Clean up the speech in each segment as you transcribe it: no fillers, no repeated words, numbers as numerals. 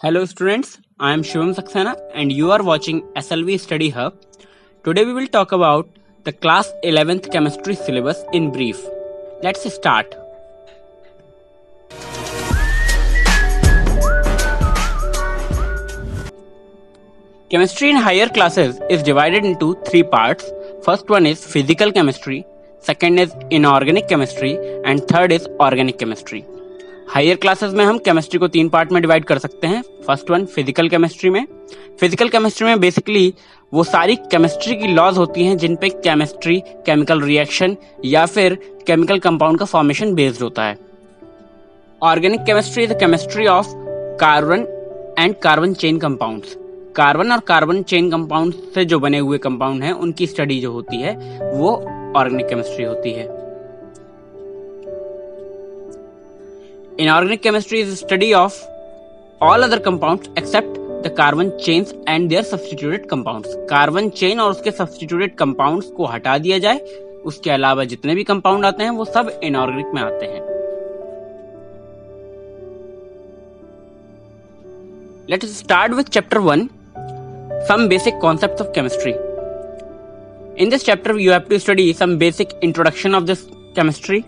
Hello students, I am Shivam Saxena and you are watching SLV Study Hub. Today we will talk about the class 11th chemistry syllabus in brief. Let's start. Chemistry in higher classes is divided into three parts. First one is physical chemistry, second is inorganic chemistry and third is organic chemistry. Higher classes में हम chemistry को तीन part में divide कर सकते हैं. First one physical chemistry में basically वो सारी केमिस्ट्री की लॉज होती हैं जिन पे केमिस्ट्री केमिकल रिएक्शन या फिर केमिकल कंपाउंड का फॉर्मेशन बेस्ड होता है. Organic chemistry is the chemistry of carbon and carbon chain compounds. Carbon और कार्बन चेन कंपाउंड से जो बने हुए कंपाउंड हैं उनकी स्टडी जो होती है वो ऑर्गेनिक केमिस्ट्री होती है. Inorganic chemistry is the study of all other compounds except the carbon chains and their substituted compounds. Carbon chain और उसके substituted compounds को हटा दिया जाए, उसके अलावा जितने भी कंपाउंड आते हैं वो सब इनऑर्गेनिक में आते हैं. Let us start with chapter 1, some basic concepts of chemistry. In this chapter you have to study some basic introduction of this chemistry.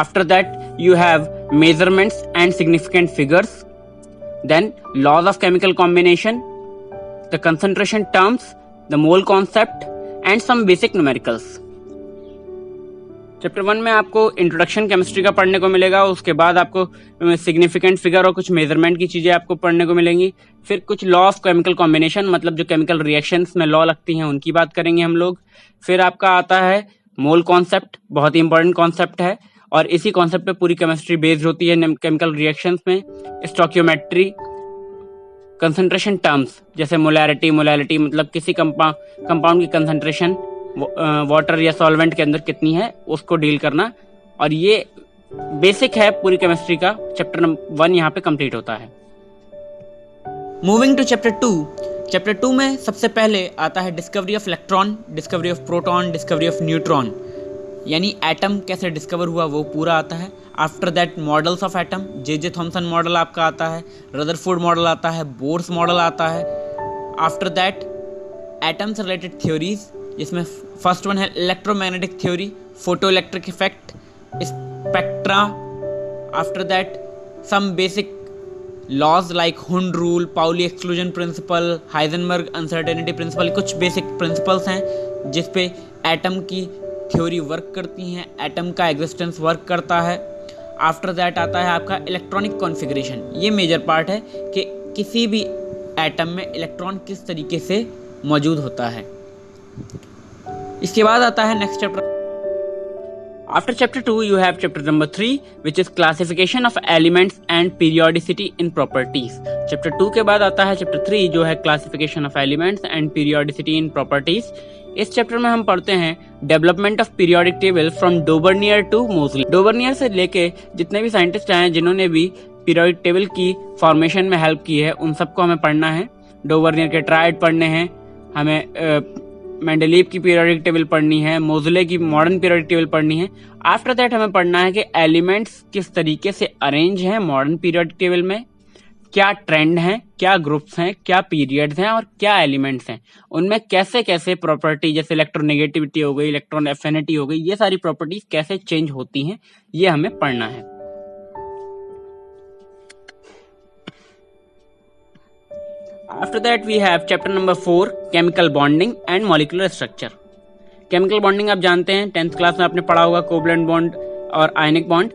After that you have measurements and significant figures, then laws of chemical combination, the concentration terms, the mole concept and some basic numericals. Chapter 1 में आपको introduction chemistry का पढ़ने को मिलेगा, उसके बाद आपको significant figure और कुछ मेजरमेंट की चीजें आपको पढ़ने को मिलेंगी. फिर कुछ लॉ ऑफ केमिकल कॉम्बिनेशन, मतलब जो केमिकल रिएक्शंस में लॉ लगती हैं उनकी बात करेंगे हम लोग. फिर आपका आता है मोल कॉन्सेप्ट, बहुत ही इंपॉर्टेंट कॉन्सेप्ट है और इसी कॉन्सेप्ट पे पूरी केमिस्ट्री बेस्ड होती है केमिकल रिएक्शंस में. स्टोकियोमेट्री, कंसंट्रेशन टर्म्स जैसे मोलैरिटी मतलब किसी कंपाउंड की कंसंट्रेशन वाटर या सॉल्वेंट के अंदर कितनी है उसको डील करना, और ये बेसिक है पूरी केमिस्ट्री का. चैप्टर 1 यहाँ पे कंप्लीट होता है. मूविंग टू चैप्टर 2 में सबसे पहले आता है discovery of electron, discovery of proton, discovery of neutron, यानी एटम कैसे डिस्कवर हुआ वो पूरा आता है. After that models of atom, J Thomson model आपका आता है, रदरफोर्ड मॉडल आता है, बोर्स मॉडल आता है. आफ्टर दैट एटम से रिलेटेड थ्योरीज, जिसमें फर्स्ट वन है electromagnetic theory, photo electric effect, spectra. After that some basic laws like Hund rule, Pauli exclusion principle, Heisenberg uncertainty principle. कुछ basic principles हैं जिसपे atom की theory work करती हैं, atom का एग्जिस्टेंस वर्क करता है. आफ्टर दैट आता है आपका इलेक्ट्रॉनिक कॉन्फ़िगरेशन. ये मेजर पार्ट है कि किसी भी एटम में इलेक्ट्रॉन किस तरीके से मौजूद होता है. इसके बाद आता है next chapter. After chapter 2 you have chapter number 3 which is classification of elements and periodicity in properties. Chapter 2 के बाद आता है चैप्टर 3 जो है classification of elements and periodicity in properties. इस चैप्टर में हम पढ़ते हैं development of periodic table from Dobereiner to Moseley. Dobereiner से लेके जितने भी साइंटिस्ट आए हैं जिन्होंने भी पीरियोडिक टेबल की फॉर्मेशन में हेल्प की है उन सबको हमें पढ़ना है. डोबर्नियर के ट्रायड पढ़ने हैं, हमें मेंडलीव की पीरियोडिक टेबल पढ़नी है, मोज़ले की मॉडर्न पीरियोडिक टेबल पढ़नी है. आफ्टर दैट हमें पढ़ना है कि एलिमेंट्स किस तरीके से अरेंज हैं मॉडर्न पीरियोडिक टेबल में, क्या ट्रेंड हैं, क्या ग्रुप्स हैं, क्या पीरियड्स हैं और क्या एलिमेंट्स हैं, उनमें कैसे कैसे प्रॉपर्टी जैसे इलेक्ट्रोनेगेटिविटी हो गई, इलेक्ट्रॉन एफिनिटी हो गई, ये सारी प्रॉपर्टीज कैसे चेंज होती हैं ये हमें पढ़ना है. After that we have chapter number 4 chemical bonding and molecular structure. Chemical bonding आप जानते हैं 10th क्लास में आपने पढ़ा होगा, कोवलेंट बॉन्ड और आयनिक बॉन्ड.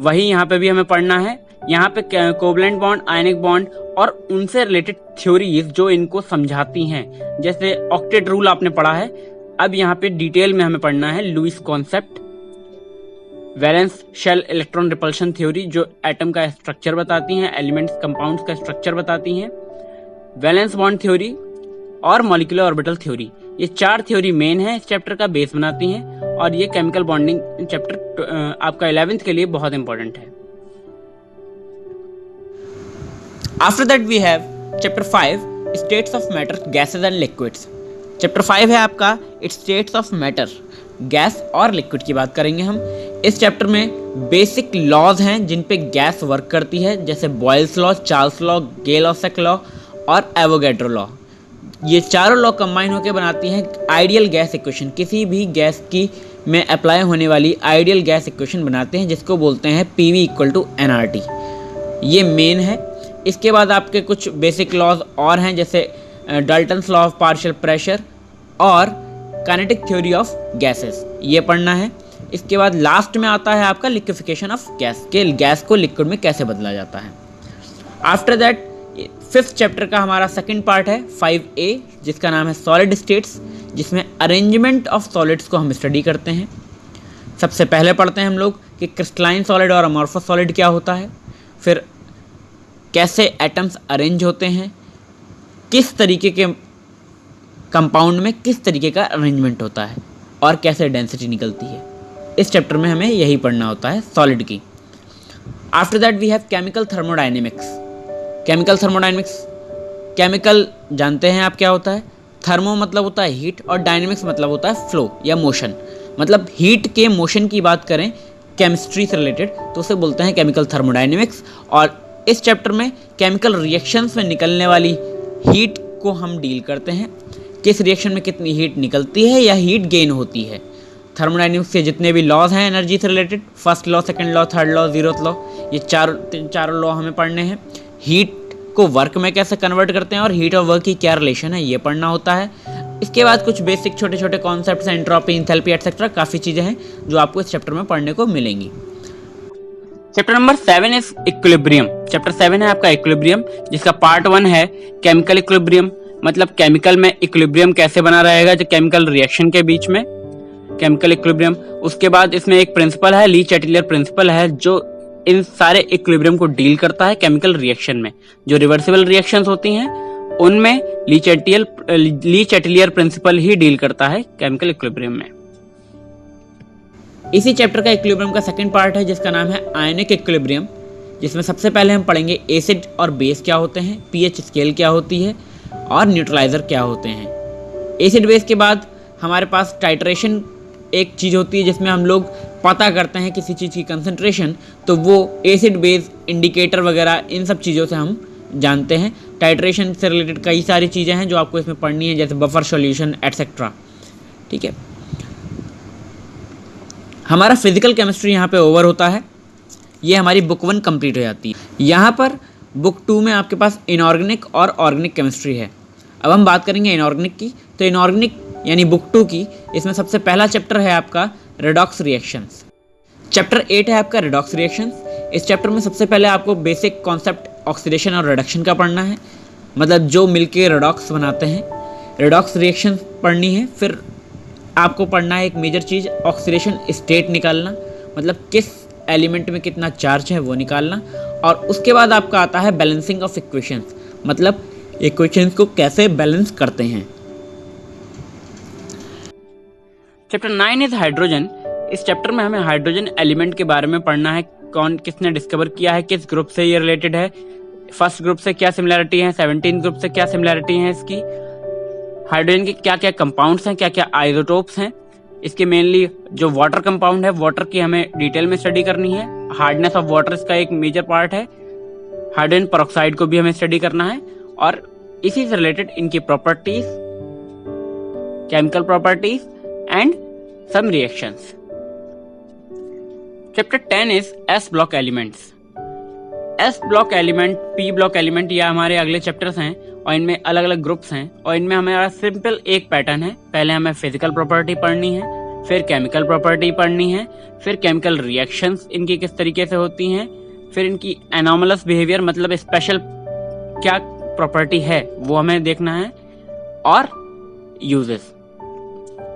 वही यहाँ पे भी हमें पढ़ना है. यहाँ पे कोवलेंट बॉन्ड, आयनिक बॉन्ड और उनसे रिलेटेड थ्योरीज जो इनको समझाती हैं, जैसे ऑक्टेट रूल आपने पढ़ा है. अब यहाँ पे डिटेल में हमें पढ़ना है Lewis concept, valence shell electron repulsion theory जो एटम का स्ट्रक्चर बताती हैं, एलिमेंट्स कंपाउंड्स का स्ट्रक्चर बताती हैं, वैलेंस बॉन्ड थ्योरी और मॉलिक्यूलर ऑर्बिटल थ्योरी. ये 4 थ्योरी मेन है, इस चैप्टर का बेस बनाती हैं और ये केमिकल बॉन्डिंग चैप्टर आपका 11th के लिए बहुत इंपॉर्टेंट है. After that we have chapter 5 states of matter, gases and liquids. Chapter 5 है आपका it's states of matter, gas और लिक्विड की बात करेंगे हम. इस चैप्टर में बेसिक लॉज हैं जिन पे गैस वर्क करती है, जैसे Boyle's law, Charles law, Gay Lussac law और एवोगैड्रो लॉ। ये चारों लॉ कंबाइन होकर बनाती हैं आइडियल गैस इक्वेशन। किसी भी गैस की में अप्लाई होने वाली आइडियल गैस इक्वेशन बनाते हैं, जिसको बोलते हैं PV = nRT। ये मेन है। इसके बाद आपके कुछ बेसिक लॉज और हैं, जैसे Dalton's law of partial pressure और काइनेटिक थ्योरी ऑफ गैसेस, ये पढ़ना है। इसके बाद लास्ट में आता है आपका लिक्विफिकेशन ऑफ गैस, के गैस को लिक्विड में कैसे बदला जाता है। आफ्टर दैट 5th चैप्टर का हमारा सेकंड पार्ट है 5A, जिसका नाम है सॉलिड स्टेट्स, जिसमें अरेंजमेंट ऑफ सॉलिड्स को हम स्टडी करते हैं। सबसे पहले पढ़ते हैं हम लोग कि क्रिस्टलाइन सॉलिड और अमॉर्फस सॉलिड क्या होता है, फिर कैसे एटम्स अरेंज होते हैं, किस तरीके के कंपाउंड में किस तरीके का अरेंजमेंट होता है और कैसे डेंसिटी निकलती है। इस चैप्टर में हमें यही पढ़ना होता है सॉलिड की। After that we have chemical thermodynamics. Chemical thermodynamics, chemical जानते हैं आप क्या होता है। थर्मो मतलब होता है हीट और डायनेमिक्स मतलब होता है फ्लो या मोशन। मतलब हीट के मोशन की बात करें केमिस्ट्री से रिलेटेड तो उसे बोलते हैं केमिकल थर्मोडायनेमिक्स। और इस चैप्टर में केमिकल रिएक्शंस में निकलने वाली हीट को हम डील करते हैं, किस रिएक्शन में कितनी हीट निकलती है या हीट गेन होती है। थर्मोडायनेमिक्स के जितने भी लॉज हैं एनर्जी से related, first law, second law, third law, 0th law, ये चारों लॉ हमें पढ़ने हैं। हीट को वर्क में कैसे कन्वर्ट करते हैं और हीट और वर्क की क्या रिलेशन है, ये पढ़ना होता है। इसके बाद कुछ बेसिक छोटे छोटे कॉन्सेप्ट्स हैं, एंट्रोपी, एंथैल्पी एटसेट्रा, काफ़ी चीज़ें हैं जो आपको इस चैप्टर में पढ़ने को मिलेंगी। Chapter number 7 is equilibrium. Chapter 7 है आपका इक्विलिब्रियम, जिसका पार्ट 1 है केमिकल इक्विलिब्रियम, मतलब केमिकल में इक्विलिब्रियम कैसे बना रहेगा जो केमिकल रिएक्शन के बीच में, केमिकल इक्विलिब्रियम। उसके बाद इसमें एक प्रिंसिपल है, ली चैटिलियर प्रिंसिपल है, जो इन सारे इक्विलिब्रियम को डील करता है केमिकल रिएक्शन में। जो रिवर्सिबल रिएक्शंस होती हैं उनमें ली चैटिलियर प्रिंसिपल ही डील करता है केमिकल इक्विलिब्रियम में। इसी चैप्टर का इक्विलिब्रियम का सेकंड पार्ट है, जिसका नाम है आयनिक इक्विलिब्रियम, जिसमें सबसे पहले हम पढ़ेंगे एसिड और बेस क्या होते हैं, पीएच स्केल क्या होती है और न्यूट्रलाइजर क्या होते हैं। एसिड बेस के बाद हमारे पास टाइट्रेशन एक चीज़ होती है, जिसमें हम लोग पता करते हैं किसी चीज़ की कंसंट्रेशन, तो वो एसिड बेस इंडिकेटर वगैरह इन सब चीज़ों से हम जानते हैं। टाइट्रेशन से रिलेटेड कई सारी चीज़ें हैं जो आपको इसमें पढ़नी है, जैसे बफर सॉल्यूशन एटसेट्रा। ठीक है, हमारा फिजिकल केमिस्ट्री यहाँ पे ओवर होता है। ये हमारी बुक 1 कंप्लीट हो जाती है। यहाँ पर बुक 2 में आपके पास इनऑर्गेनिक और ऑर्गेनिक केमिस्ट्री है। अब हम बात करेंगे इनऑर्गेनिक की। तो इनऑर्गेनिक यानी बुक 2 की, इसमें सबसे पहला चैप्टर है आपका रेडॉक्स रिएक्शंस। चैप्टर 8 है आपका रेडॉक्स रिएक्शंस। इस चैप्टर में सबसे पहले आपको बेसिक कॉन्सेप्ट ऑक्सीडेशन और रिडक्शन का पढ़ना है, मतलब जो मिलके रेडॉक्स बनाते हैं, रेडॉक्स रिएक्शन पढ़नी है। फिर आपको पढ़ना है एक मेजर चीज़, ऑक्सीडेशन स्टेट निकालना, मतलब किस एलिमेंट में कितना चार्ज है वो निकालना। और उसके बाद आपका आता है बैलेंसिंग ऑफ इक्वेशंस, मतलब इक्वेशंस को कैसे बैलेंस करते हैं। Chapter 9 is hydrogen. इस चैप्टर में हमें हाइड्रोजन एलिमेंट के बारे में पढ़ना है, कौन किसने डिस्कवर किया है, किस ग्रुप से ये रिलेटेड है, फर्स्ट ग्रुप से क्या सिमिलरिटी है, 17 ग्रुप से क्या सिमिलरिटी है इसकी, हाइड्रोजन के क्या क्या कंपाउंड्स हैं, क्या क्या आइसोटोप्स हैं, इसके मेनली जो वाटर कंपाउंड है, वाटर की हमें डिटेल में स्टडी करनी है। हार्डनेस ऑफ वाटर इसका एक मेजर पार्ट है। हाइड्रोजन पेरोक्साइड को भी हमें स्टडी करना है और इसी से रिलेटेड इनकी properties, chemical properties and some reactions. Chapter 10 is s block elements. S block element, p block element, यह हमारे अगले चैप्टर्स हैं और इनमें अलग अलग ग्रुप्स हैं और इनमें हमारा सिंपल एक पैटर्न है। पहले हमें फिजिकल प्रॉपर्टी पढ़नी है, फिर केमिकल प्रॉपर्टी पढ़नी है, फिर केमिकल रिएक्शंस इनकी किस तरीके से होती हैं, फिर इनकी एनोमलस बिहेवियर मतलब स्पेशल क्या प्रॉपर्टी है वो हमें देखना है, और यूजेस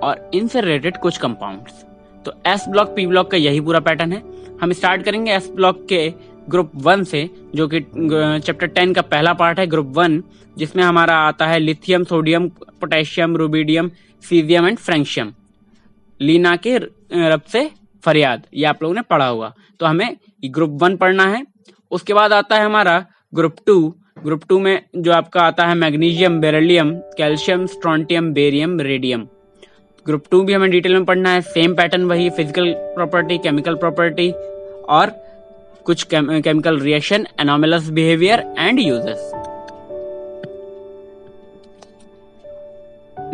और इनसे रिलेटेड कुछ कंपाउंड्स। तो एस ब्लॉक पी ब्लॉक का यही पूरा पैटर्न है। हम स्टार्ट करेंगे एस ब्लॉक के ग्रुप 1 से, जो कि चैप्टर 10 का पहला पार्ट है, ग्रुप 1, जिसमें हमारा आता है lithium, sodium, potassium, rubidium, caesium and francium. Leena के रब से फरियाद, ये आप लोगों ने पढ़ा होगा। तो हमें ग्रुप 1 पढ़ना है। उसके बाद आता है हमारा ग्रुप 2। ग्रुप 2 में जो आपका आता है magnesium, beryllium, calcium, strontium, barium, radium. Group 2 भी हमें डिटेल में पढ़ना है, सेम पैटर्न वही, फिजिकल प्रॉपर्टी, केमिकल प्रॉपर्टी और कुछ chemical reaction, anomalous behaviour and uses.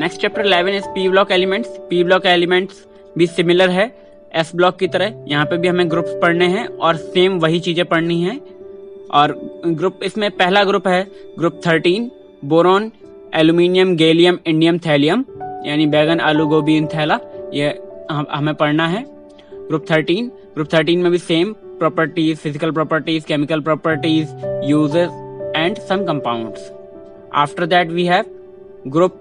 Next chapter 11 is P block elements. P block elements भी सिमिलर है एस ब्लॉक की तरह, यहाँ पे भी हमें ग्रुप्स पढ़ने हैं और सेम वही चीजें पढ़नी हैं। और ग्रुप, इसमें पहला ग्रुप है group 13, boron, aluminium, gallium, indium, thallium, यानी बैगन, आलू, गोभी, थैला, ये हमें पढ़ना है। ग्रुप 13 में भी same properties, physical properties, chemical properties, uses and some compounds. After that we have group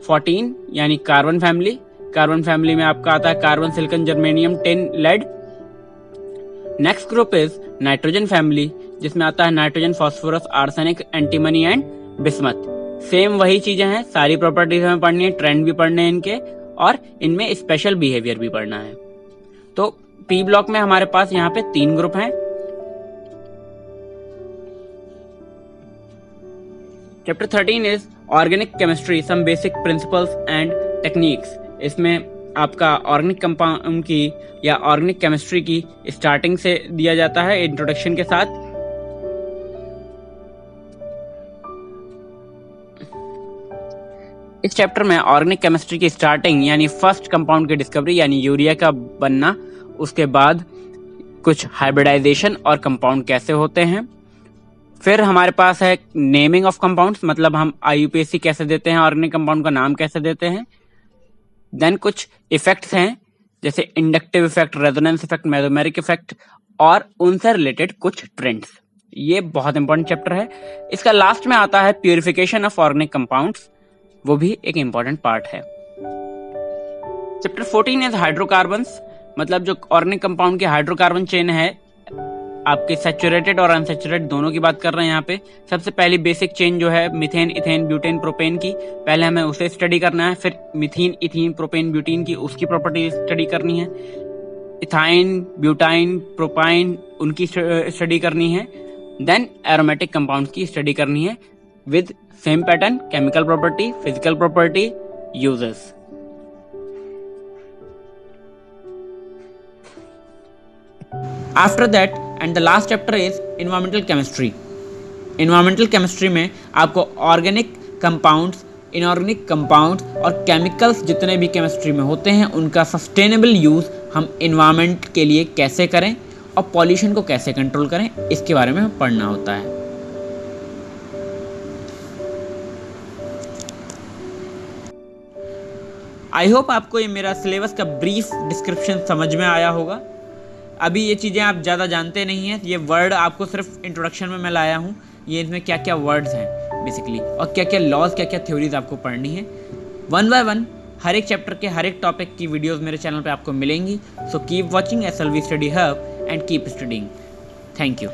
14 यानी कार्बन फैमिली। कार्बन फैमिली में आपका आता है carbon, silicon, germanium, tin, lead. Next group is nitrogen family, जिसमें आता है nitrogen, phosphorus, arsenic, antimony and bismuth. Same वही चीजें हैं, सारी प्रॉपर्टीज हमें पढ़नी है, ट्रेंड भी पढ़ने हैं इनके, और इनमें स्पेशल बिहेवियर भी पढ़ना है। तो पी ब्लॉक में हमारे पास यहाँ पे 3 ग्रुप हैं। Chapter 13 is organic chemistry, some basic principles and techniques. इसमें आपका ऑर्गेनिक कंपाउंड की या ऑर्गेनिक केमिस्ट्री की स्टार्टिंग से दिया जाता है इंट्रोडक्शन के साथ। इस चैप्टर में ऑर्गेनिक केमिस्ट्री की स्टार्टिंग यानी फर्स्ट कंपाउंड की डिस्कवरी यानी यूरिया का बनना, उसके बाद कुछ हाइब्रिडाइजेशन और कंपाउंड कैसे होते हैं। फिर हमारे पास है नेमिंग ऑफ कंपाउंड्स, मतलब हम IUPAC कैसे देते हैं, ऑर्गेनिक कंपाउंड का नाम कैसे देते हैं। देन कुछ इफेक्ट्स हैं जैसे inductive effect, resonance effect, mesomeric effect और उनसे रिलेटेड कुछ ट्रेंड्स। ये बहुत इंपॉर्टेंट चैप्टर है। इसका लास्ट में आता है प्यूरिफिकेशन ऑफ ऑर्गेनिक कंपाउंड्स, वो भी एक इंपॉर्टेंट पार्ट है। चैप्टर 14 इज हाइड्रोकार्बन्स, मतलब जो ऑर्गेनिक कंपाउंड के हाइड्रोकार्बन चेन है, आपके सैचुरेटेड और अनसैचुरेटेड दोनों की बात कर रहे हैं यहाँ पे। सबसे पहली बेसिक चेन जो है मिथेन, इथेन, ब्यूटेन, प्रोपेन की, पहले हमें उसे स्टडी करना है। फिर मिथीन, इथीन, प्रोपेन, ब्यूटीन की, उसकी प्रॉपर्टी स्टडी करनी है। इथाइन, ब्यूटाइन, प्रोपाइन, उनकी स्टडी करनी है। देन एरोमेटिक कंपाउंड्स की स्टडी करनी है with same pattern, chemical property, physical property, uses. After that and the last chapter is environmental chemistry. Environmental chemistry में आपको ऑर्गेनिक कंपाउंड्स, इनऑर्गेनिक कंपाउंड्स और chemicals जितने भी केमिस्ट्री में होते हैं उनका सस्टेनेबल यूज हम इन्वायरमेंट के लिए कैसे करें और पॉल्यूशन को कैसे कंट्रोल करें, इसके बारे में पढ़ना होता है। आई होप आपको ये मेरा सिलेबस का ब्रीफ डिस्क्रिप्शन समझ में आया होगा। अभी ये चीज़ें आप ज़्यादा जानते नहीं हैं, ये वर्ड आपको सिर्फ इंट्रोडक्शन में मैं लाया हूँ, ये इसमें क्या क्या वर्ड्स हैं बेसिकली, और क्या क्या लॉज, क्या क्या थ्योरीज आपको पढ़नी है। 1 by 1 हर एक चैप्टर के हर एक टॉपिक की वीडियोस मेरे चैनल पे आपको मिलेंगी। So keep watching SLV study hub and keep studying. Thank you.